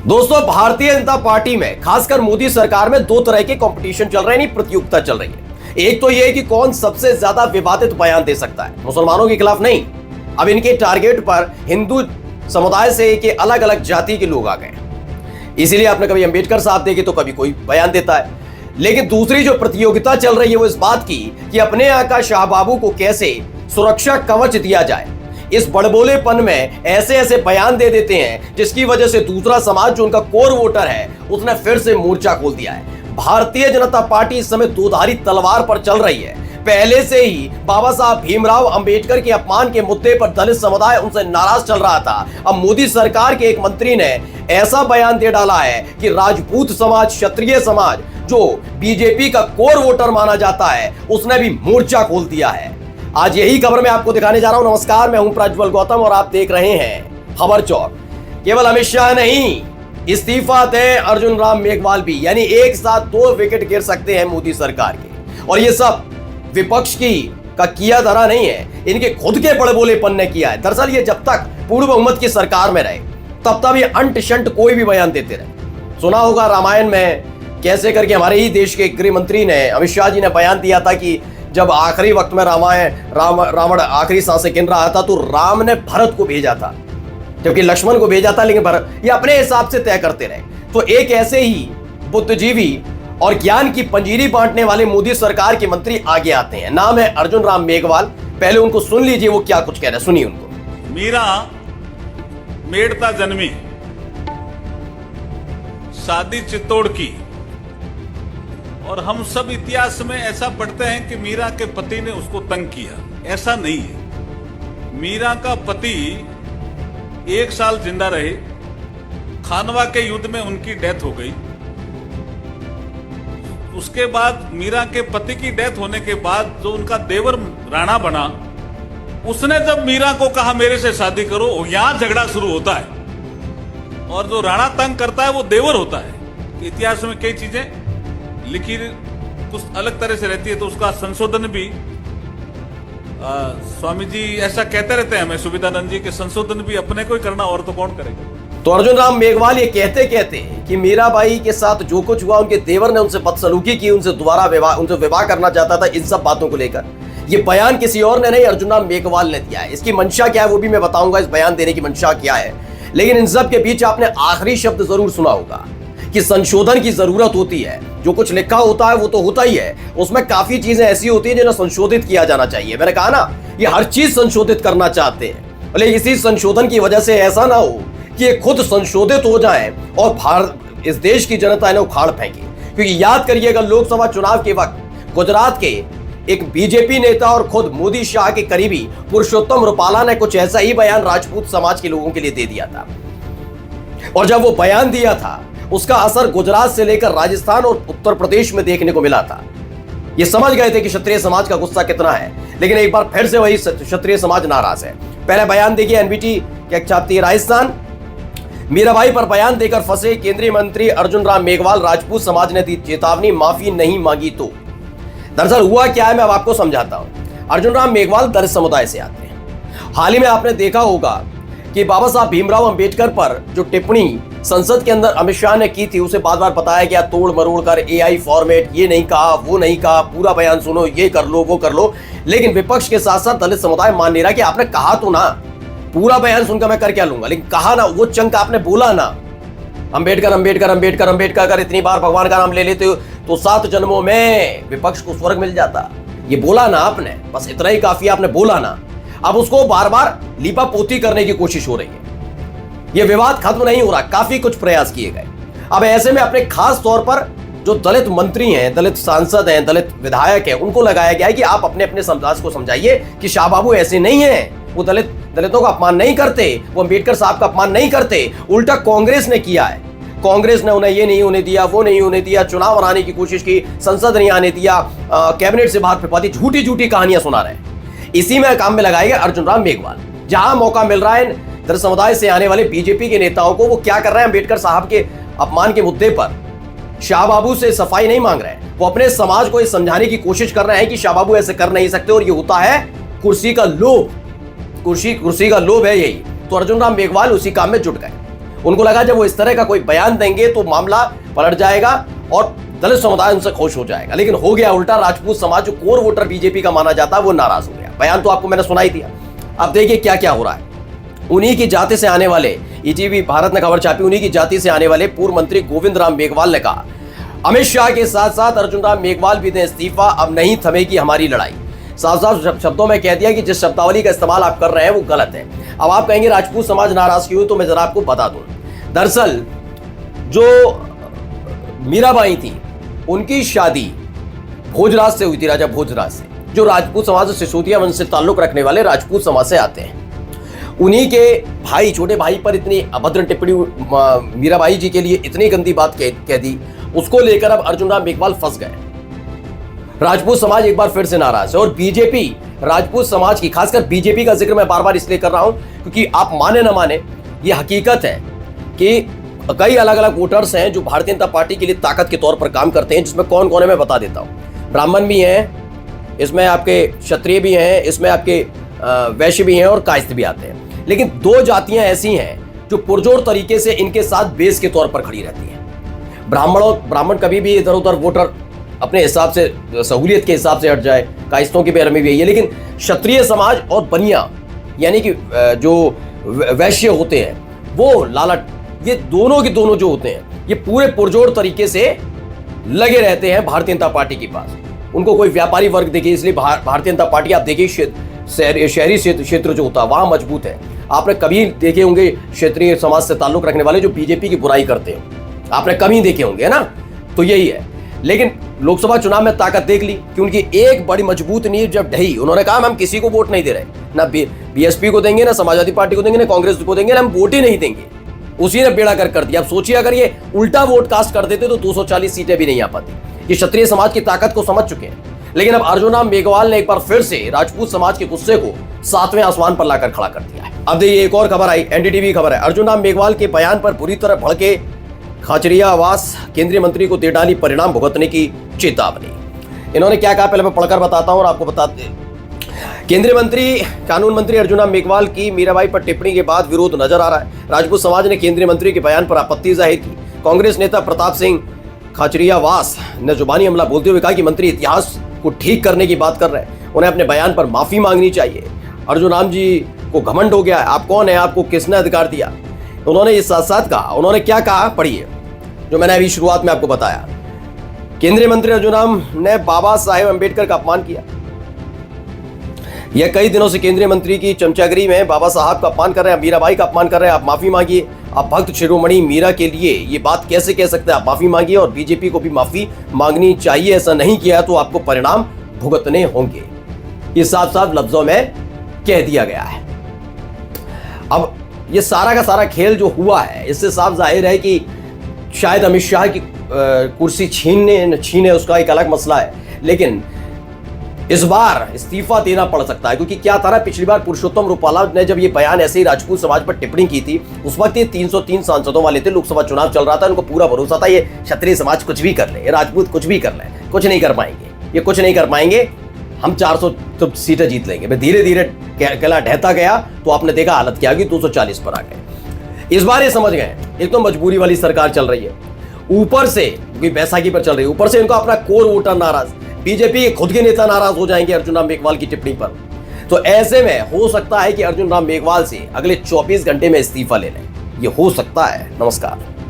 दोस्तों, भारतीय जनता पार्टी में खासकर मोदी सरकार में दो तरह के कंपटीशन चल रहे हैं, प्रतियोगिता चल रही है। एक तो यह कि कौन सबसे ज्यादा विवादित बयान दे सकता है, मुसलमानों के खिलाफ नहीं। अब इनके टारगेट पर हिंदू समुदाय से के अलग अलग जाति के लोग आ गए, इसीलिए आपने कभी अंबेडकर साहब देखे तो कभी कोई बयान देता है। लेकिन दूसरी जो प्रतियोगिता चल रही है वो इस बात की कि अपने आका शाह बाबू को कैसे सुरक्षा कवच दिया जाए। इस बड़बोलेपन में ऐसे ऐसे बयान दे देते हैं जिसकी वजह से दूसरा समाज जो उनका कोर वोटर है उसने फिर से मोर्चा खोल दिया है। भारतीय जनता पार्टी इस समय दोधारी तलवार पर चल रही है। पहले से ही बाबा साहब भीमराव अंबेडकर के अपमान के मुद्दे पर दलित समुदाय उनसे नाराज चल रहा था। अब मोदी सरकार के एक मंत्री ने ऐसा बयान दे डाला है कि राजपूत समाज, क्षत्रिय समाज जो बीजेपी का कोर वोटर माना जाता है, उसने भी मोर्चा खोल दिया है। आज यही खबर मैं आपको दिखाने जा रहा हूं। नमस्कार, मैं हूं प्रज्वल गौतम और आप देख रहे हैं खबर चौक। केवल अमित शाह नहीं, इस्तीफा दें अर्जुन राम मेघवाल भी, यानी एक साथ दो विकेट गिर सकते हैं मोदी सरकार के। और ये सब विपक्ष का किया धरा नहीं है, इनके खुद के बड़बोलेपन ने किया है। दरअसल ये जब तक पूर्ण बहुमत की सरकार में रहे तब ये अंट शंट कोई भी बयान देते रहे। सुना होगा रामायण में कैसे करके हमारे ही देश के गृह मंत्री ने, अमित शाह जी ने बयान दिया था कि जब आखिरी वक्त में रावण आखिरी सांसें गिन रहा था तो राम ने भरत को भेजा था, जबकि लक्ष्मण को भेजा था, लेकिन भरत ये अपने हिसाब से तय करते रहे। तो एक ऐसे ही बुद्धिजीवी और ज्ञान की पंजीरी बांटने वाले मोदी सरकार के मंत्री आगे आते हैं। नाम है अर्जुन राम मेघवाल। पहले उनको सुन लीजिए वो क्या कुछ कह रहे हैं, सुनिए उनको। मीरा मेड़ता जन्मी, शादी चित्तौड़ की, और हम सब इतिहास में ऐसा पढ़ते हैं कि मीरा के पति ने उसको तंग किया। ऐसा नहीं है। मीरा का पति 1 साल जिंदा रहे, खानवा के युद्ध में उनकी डेथ हो गई। उसके बाद मीरा के पति की डेथ होने के बाद जो उनका देवर राणा बना, उसने जब मीरा को कहा मेरे से शादी करो, यहां झगड़ा शुरू होता है। और जो राणा तंग करता है वो देवर होता है। इतिहास में कई चीजें लिखी कुछ अलग तरह से रहती है, तो उसका संशोधन भी स्वामी जी ऐसा कहते रहते हैं हमें, सुविधानंद जी के संशोधन भी अपने को ही करना, और तो कौन करेगा। तो अर्जुन राम मेघवाल ये कहते कि मीराबाई के साथ जो कुछ हुआ, उनके देवर ने उनसे बदसलूकी की, उनसे विवाह करना चाहता था, इन सब बातों को लेकर ये बयान किसी और ने नहीं, अर्जुन राम मेघवाल ने दिया है। इसकी मंशा क्या है वो भी मैं बताऊंगा, इस बयान देने की मंशा क्या है। लेकिन इन सब के बीच आपने आखिरी शब्द जरूर सुना होगा कि संशोधन की जरूरत होती है। जो कुछ लिखा होता है वो तो होता ही है, उसमें काफी चीजें ऐसी होती है जिन्हें संशोधित किया जाना चाहिए। मैंने कहा ना, ये हर चीज संशोधित करना चाहते हैं, लेकिन इसी संशोधन की वजह से ऐसा ना हो कि ये खुद संशोधित हो जाए और इस देश की जनता इन्हें उखाड़ फेंके। क्योंकि याद करिएगा, लोकसभा चुनाव के वक्त गुजरात के एक बीजेपी नेता और खुद मोदी शाह के करीबी पुरुषोत्तम रुपाला ने कुछ ऐसा ही बयान राजपूत समाज के लोगों के लिए दे दिया था। और जब वो बयान दिया था उसका असर गुजरात से लेकर राजस्थान और उत्तर प्रदेश में देखने को मिला था। ये समझ गए थे कि क्षत्रिय समाज का गुस्सा कितना है, लेकिन एक बार फिर से वही क्षत्रिय समाज नाराज है। पहले बयान देखिए, एनबीटी क्या छापती है राजस्थान। मीराबाई पर बयान देकर फंसे केंद्रीय मंत्री अर्जुन राम मेघवाल, राजपूत समाज ने दी चेतावनी, माफी नहीं मांगी तो। दरअसल हुआ क्या है मैं अब आपको समझाता हूं। अर्जुन राम मेघवाल दलित समुदाय से आते हैं। हाल ही में आपने देखा होगा कि बाबा साहब भीमराव अंबेडकर पर जो टिप्पणी संसद के अंदर अमित शाह ने की थी, उसे बार बार बताया गया तोड़ मरोड़ कर, एआई फॉर्मेट, ये नहीं कहा वो नहीं कहा, पूरा बयान सुनो, ये कर लो वो कर लो। लेकिन विपक्ष के साथ साथ दलित समुदाय मान नहीं रहा कि आपने कहा तो ना, पूरा बयान सुनकर मैं कर क्या लूंगा, लेकिन कहा ना, वो चंक आपने बोला ना, अंबेडकर अंबेडकर अंबेडकर अंबेडकर। अगर इतनी बार भगवान का नाम ले लेते हो तो 7 जन्मों में विपक्ष को स्वर्ग मिल जाता। ये बोला ना आपने, बस इतना ही काफी, आपने बोला ना। अब उसको बार बार लीपा पोती करने की कोशिश हो रही है। यह विवाद खत्म नहीं हो रहा, काफी कुछ प्रयास किए गए। अब ऐसे में अपने खास तौर पर जो दलित मंत्री हैं, दलित सांसद हैं, दलित विधायक हैं, उनको लगाया गया है कि आप अपने अपने समाज को समझाइए कि शाह बाबू ऐसे नहीं है, वो दलितों का अपमान नहीं करते, वो अंबेडकर साहब का अपमान नहीं करते। उल्टा कांग्रेस ने किया है। कांग्रेस ने उन्हें ये नहीं होने दिया, वो नहीं होने दिया, चुनाव बनाने की कोशिश की, संसद नहीं आने दिया, कैबिनेट से बाहर फिरवाती, झूठी झूठी कहानियां सुना रहे हैं। इसी में काम में लगाएंगे अर्जुन राम मेघवाल। जहां मौका मिल रहा है दलित समुदाय से आने वाले बीजेपी के नेताओं को, वो क्या कर रहे हैं, अंबेडकर साहब के अपमान के मुद्दे पर शाह बाबू से सफाई नहीं मांग रहे हैं, वो अपने समाज को ये समझाने की कोशिश कर रहे हैं कि शाह बाबू ऐसे कर नहीं सकते, और ये होता है कुर्सी का लोभ। कुर्सी का लोभ है यही। तो अर्जुन राम मेघवाल उसी काम में जुट गए। उनको लगा जब वो इस तरह का कोई बयान देंगे तो मामला पलट जाएगा और दलित समुदाय उनसे खुश हो जाएगा, लेकिन हो गया उल्टा। राजपूत समाज जो कोर वोटर बीजेपी का माना जाता है वो नाराज हो गया। बयान तो आपको मैंने सुनाई दिया। अब देखिए क्या क्या हो रहा है। उन्हीं की जाति से आने वाले, ईटीवी भारत ने खबर छापी, उन्हीं की जाति से आने वाले पूर्व मंत्री गोविंद राम मेघवाल ने कहा अमित शाह के साथ साथ अर्जुन राम मेघवाल भी दें इस्तीफा, अब नहीं थमेगी हमारी लड़ाई। साफ साफ शब्दों में कह दिया कि जिस शब्दावली का इस्तेमाल आप कर रहे हैं वो गलत है। अब आप कहेंगे राजपूत समाज नाराज क्यों, तो मैं जरा आपको बता दूं। दरअसल जो मीराबाई थी उनकी शादी भोजराज से हुई थी, राजा भोजराज से, जो राजपूत समाज से सिसोदिया वंश से ताल्लुक रखने वाले राजपूत समाज से आते हैं। उन्हीं के भाई, छोटे भाई पर इतनी अभद्र टिप्पणी मीराबाई जी के लिए इतनी गंदी बात कह दी, उसको लेकर अब अर्जुन राम मेघवाल फंस गए। राजपूत समाज एक बार फिर से नाराज है और बीजेपी राजपूत समाज की, खासकर बीजेपी का जिक्र मैं बार बार इसलिए कर रहा हूं क्योंकि आप माने ना माने ये हकीकत है कि कई अलग अलग वोटर्स हैं जो भारतीय जनता पार्टी के लिए ताकत के तौर पर काम करते हैं, जिसमें कौन कौन है मैं बता देता हूं। ब्राह्मण भी हैं, इसमें आपके क्षत्रिय भी हैं, इसमें आपके वैश्य भी हैं और कायस्थ भी आते हैं। लेकिन दो जातियां ऐसी हैं जो पुरजोर तरीके से इनके साथ बेस के तौर पर खड़ी रहती हैं। ब्राह्मण कभी भी इधर उधर वोटर अपने हिसाब से, सहूलियत के हिसाब से हट जाए, कायस्थों की बेरहमी भी है, लेकिन क्षत्रिय समाज और बनिया यानी कि जो वैश्य होते हैं वो लालट, ये दोनों के दोनों जो होते हैं ये पूरे पुरजोर तरीके से लगे रहते हैं भारतीय जनता पार्टी के पास। उनको कोई व्यापारी वर्ग देखिए, इसलिए भारतीय जनता पार्टी आप देखिए शहरी क्षेत्र जो होता है वहां मजबूत है। आपने कभी देखे होंगे क्षेत्रीय समाज से ताल्लुक रखने वाले जो बीजेपी की बुराई करते हैं, आपने कभी देखे होंगे, है ना। तो यही है। लेकिन लोकसभा चुनाव में ताकत देख ली कि उनकी एक बड़ी मजबूत नींव जब ढही, उन्होंने कहा हम किसी को वोट नहीं दे रहे, ना बीएसपी को देंगे, ना समाजवादी पार्टी को देंगे, ना कांग्रेस को देंगे, ना हम वोट ही नहीं देंगे। उसी ने बेड़ा कर दिया। अब सोचिए अगर ये उल्टा वोट कास्ट कर देते तो 240 सीटें भी नहीं आ पाती। ये क्षत्रिय समाज की ताकत को समझ चुके हैं। लेकिन अब अर्जुन राम मेघवाल ने एक बार फिर से राजपूत समाज के गुस्से को 7वें आसमान पर लाकर खड़ा कर दिया है। अब देखिए एक और खबर आई, एनडीटीवी खबर है। अर्जुन राम मेघवाल के बयान पर बुरी तरह भड़के खाचरियावास, केंद्रीय मंत्री को दे डाली परिणाम भुगतने की चेतावनी। इन्होंने क्या कहा पहले मैं पढ़कर बताता हूं और आपको बताते। केंद्रीय मंत्री, कानून मंत्री अर्जुन राम मेघवाल की मीराबाई पर टिप्पणी के बाद विरोध नजर आ रहा है। राजपूत समाज ने केंद्रीय मंत्री के बयान पर आपत्ति जाहिर की। कांग्रेस नेता प्रताप सिंह खाचरियावास ने जुबानी हमला बोलते हुए कहा कि मंत्री इतिहास को ठीक करने की बात कर रहे हैं, उन्हें अपने बयान पर माफी मांगनी चाहिए। अर्जुन राम जी को घमंड हो गया है, आप कौन है, आपको किसने अधिकार दिया। उन्होंने इस साथ साथ कहा, उन्होंने क्या कहा पढ़िए, जो मैंने अभी शुरुआत में आपको बताया। केंद्रीय मंत्री अर्जुन राम ने बाबा साहेब अंबेडकर का अपमान किया। यह कई दिनों से केंद्रीय मंत्री की चमचागिरी में बाबा साहब का अपमान कर रहे हैं, मीराबाई का अपमान कर रहे हैं। आप माफी मांगिए। आप भक्त शिरोमणि मीरा के लिए ये बात कैसे कह सकते हैं। आप माफी मांगिए और बीजेपी को भी माफी मांगनी चाहिए। ऐसा नहीं किया तो आपको परिणाम भुगतने होंगे। ये साफ साफ लफ्जों में कह दिया गया है। अब ये सारा का सारा खेल जो हुआ है, इससे साफ जाहिर है कि शायद अमित शाह की कुर्सी छीने उसका एक अलग मसला है, लेकिन इस बार इस्तीफा देना पड़ सकता है। क्योंकि क्या था ना, पिछली बार पुरुषोत्तम रूपाला ने जब ये बयान ऐसे ही राजपूत समाज पर टिप्पणी की थी, उस वक्त ये 303 सांसदों वाले थे, लोकसभा चुनाव चल रहा था, उनको पूरा भरोसा था ये क्षत्रिय समाज कुछ भी कर ले, ये राजपूत कुछ भी कर ले, कुछ नहीं कर पाएंगे, ये कुछ नहीं कर पाएंगे, हम 400 तो सीटें जीत लेंगे। धीरे धीरे केला ढहता गया तो आपने देखा हालत क्या होगी, 240 पर आ गए। इस बार ये समझ गए एक तो मजबूरी वाली सरकार चल रही है, ऊपर से क्योंकि बैसाखी पर चल रही है, ऊपर से इनको अपना कोर वोटर नाराज, बीजेपी के खुद के नेता नाराज हो जाएंगे अर्जुन राम मेघवाल की टिप्पणी पर। तो ऐसे में हो सकता है कि अर्जुन राम मेघवाल से अगले 24 घंटे में इस्तीफा ले लें, ये हो सकता है। नमस्कार।